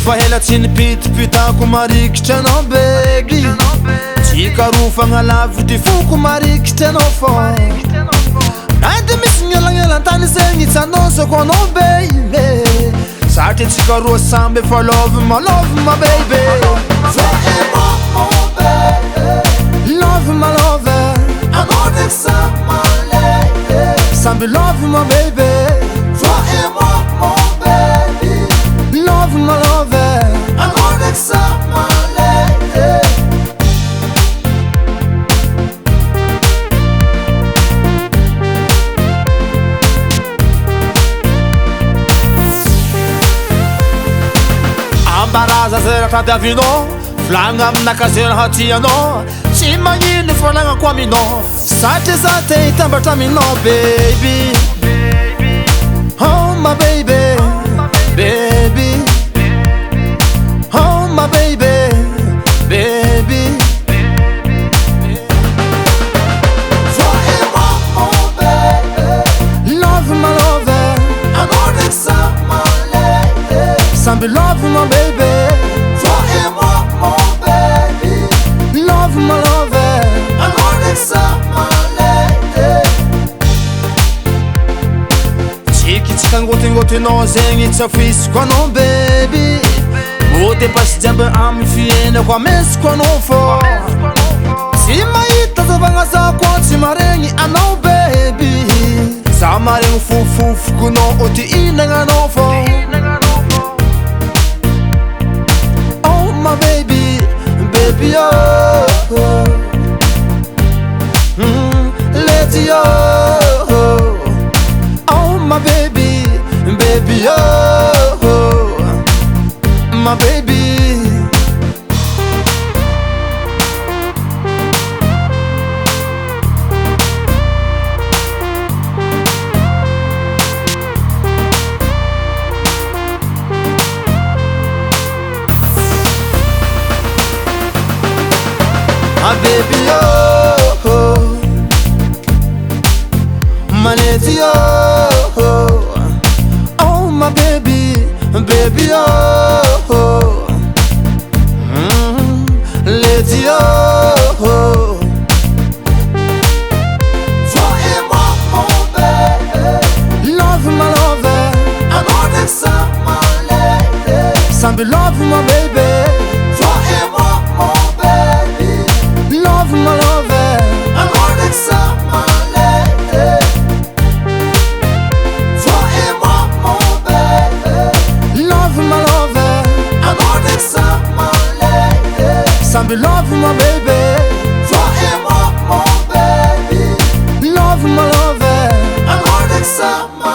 Fahela tsy nipitipitako marikitra anao baby. Tsy karofagna lavo ty foko marikitra anao fô. Ande misy gn'elagnelantany zegny tsy anonsako anao baby. Satria tsy karoa samby fa love ma baby. Love my lover, I'm on the summer lady. Samby love my baby. Toi et moi mon baby. Love my lover, I'm on the summer lady. Ambaraza zera tadiavinao, flagna aminaka zera hatianao. Tsy magnino folagnako aminao, satria za te hitambatra aminao baby. Oh my baby, baby. Oh my baby, baby. Toi et moi mon baby. Love my lover, I'm on the summer lady. Samby love my baby. Toi et moi mon baby. Love my lover, I'm on the summer lady. Tsika ngotingotinao zegny tsy afisiko anao baby. Mody pasy jiaby amy fiainako amesiko anao fô. Tsy mahita zavagna zako tsy maregny anao baby. Za maregny fofofokonao o ty inagnanao fô. Oh my baby, baby oh. Lady oh. Oh my baby, baby oh. My baby. My baby oh. My lady oh. Oh my baby, baby oh. Lady oh. Toi et moi mon baby. Love my lover, I'm on the summer lady. Samby love my baby. Toi et moi mon baby. Love my lover, I'm on the summer lady. Toi et moi mon baby. Love my lover, I'm on the summer lady. Samby love my baby. Toi et moi mon baby. Love my lover, I'm on the summer.